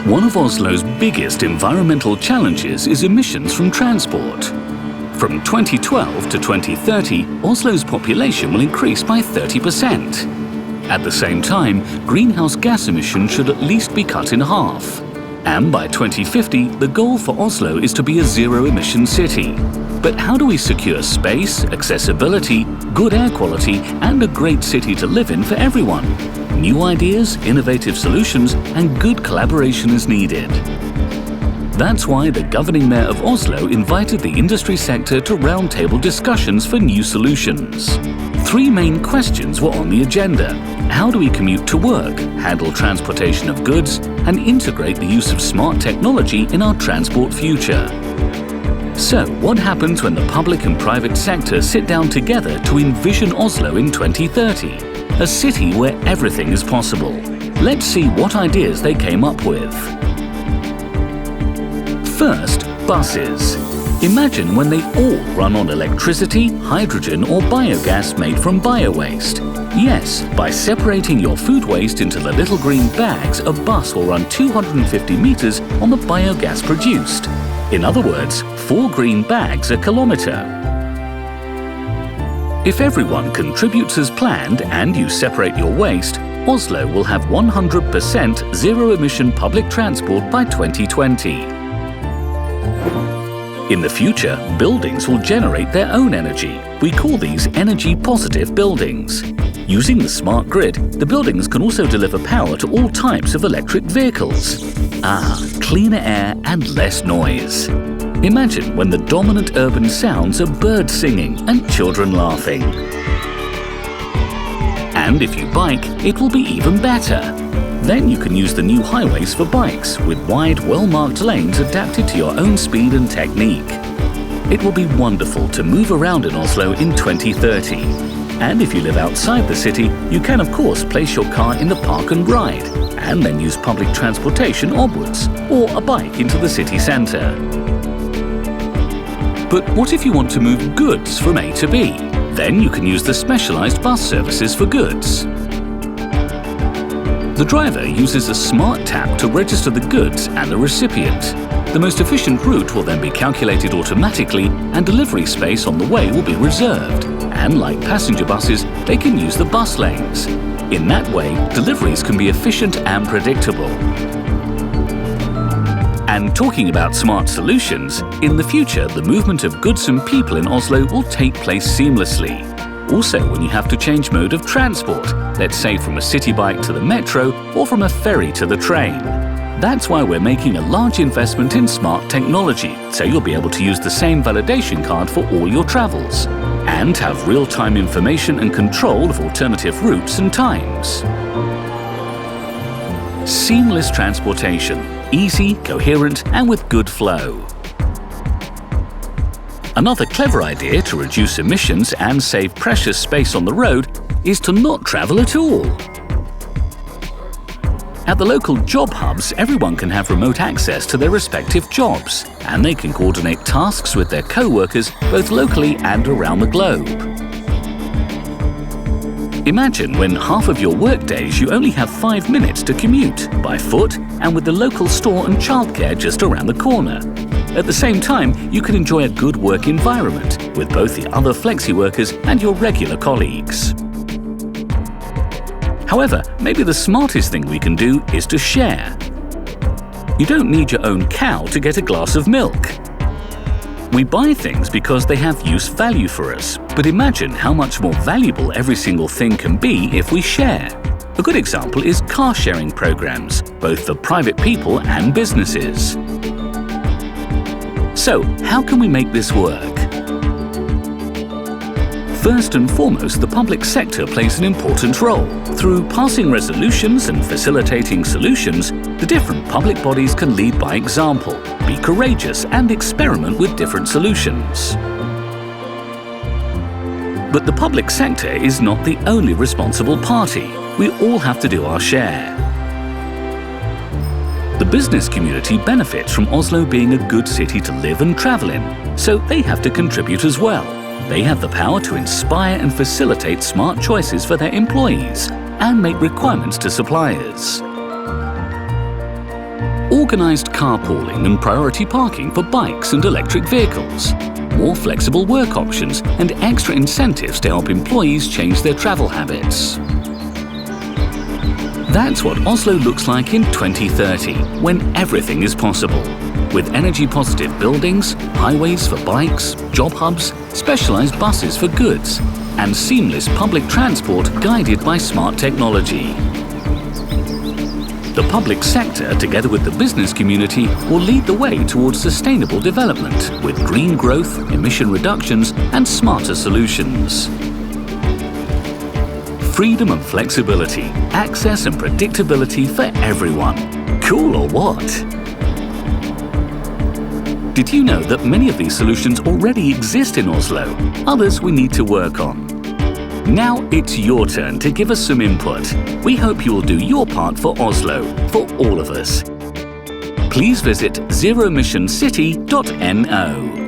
One of Oslo's biggest environmental challenges is emissions from transport. From 2012 to 2030, Oslo's population will increase by 30%. At the same time, greenhouse gas emissions should at least be cut in half. And by 2050, the goal for Oslo is to be a zero-emission city. But how do we secure space, accessibility, good air quality, and a great city to live in for everyone? New ideas, innovative solutions, and good collaboration is needed. That's why the governing mayor of Oslo invited the industry sector to roundtable discussions for new solutions. 3 main questions were on the agenda. How do we commute to work, handle transportation of goods, and integrate the use of smart technology in our transport future? So, what happens when the public and private sector sit down together to envision Oslo in 2030? A city where everything is possible. Let's see what ideas they came up with. First, buses. Imagine when they all run on electricity, hydrogen or biogas made from bio-waste. Yes, by separating your food waste into the little green bags, a bus will run 250 meters on the biogas produced. In other words, 4 green bags a kilometer. If everyone contributes as planned and you separate your waste, Oslo will have 100% zero-emission public transport by 2020. In the future, buildings will generate their own energy. We call these energy-positive buildings. Using the smart grid, the buildings can also deliver power to all types of electric vehicles. Cleaner air and less noise. Imagine when the dominant urban sounds are birds singing and children laughing. And if you bike, it will be even better. Then you can use the new highways for bikes with wide, well-marked lanes adapted to your own speed and technique. It will be wonderful to move around in Oslo in 2030. And if you live outside the city, you can of course place your car in the park and ride, and then use public transportation onwards, or a bike into the city centre. But what if you want to move goods from A to B? Then you can use the specialised bus services for goods. The driver uses a smart tap to register the goods and the recipient. The most efficient route will then be calculated automatically and delivery space on the way will be reserved. And like passenger buses, they can use the bus lanes. In that way, deliveries can be efficient and predictable. And talking about smart solutions, in the future the movement of goods and people in Oslo will take place seamlessly. Also when you have to change mode of transport, let's say from a city bike to the metro or from a ferry to the train. That's why we're making a large investment in smart technology, so you'll be able to use the same validation card for all your travels and have real-time information and control of alternative routes and times. Seamless transportation. Easy, coherent, and with good flow. Another clever idea to reduce emissions and save precious space on the road is to not travel at all. At the local job hubs, everyone can have remote access to their respective jobs, and they can coordinate tasks with their co-workers both locally and around the globe. Imagine when half of your work days you only have 5 minutes to commute, by foot and with the local store and childcare just around the corner. At the same time, you can enjoy a good work environment with both the other flexi workers and your regular colleagues. However, maybe the smartest thing we can do is to share. You don't need your own cow to get a glass of milk. We buy things because they have use value for us, but imagine how much more valuable every single thing can be if we share. A good example is car-sharing programs, both for private people and businesses. So, how can we make this work? First and foremost, the public sector plays an important role. Through passing resolutions and facilitating solutions, the different public bodies can lead by example, be courageous and experiment with different solutions. But the public sector is not the only responsible party. We all have to do our share. The business community benefits from Oslo being a good city to live and travel in, so they have to contribute as well. They have the power to inspire and facilitate smart choices for their employees and make requirements to suppliers. organised carpooling and priority parking for bikes and electric vehicles, more flexible work options and extra incentives to help employees change their travel habits. That's what Oslo looks like in 2030, when everything is possible. With energy-positive buildings, highways for bikes, job hubs, specialised buses for goods, and seamless public transport guided by smart technology. The public sector, together with the business community, will lead the way towards sustainable development with green growth, emission reductions and smarter solutions. Freedom and flexibility, access and predictability for everyone. Cool or what? Did you know that many of these solutions already exist in Oslo? Others we need to work on. Now it's your turn to give us some input. We hope you will do your part for Oslo, for all of us. Please visit zeroemissioncity.no.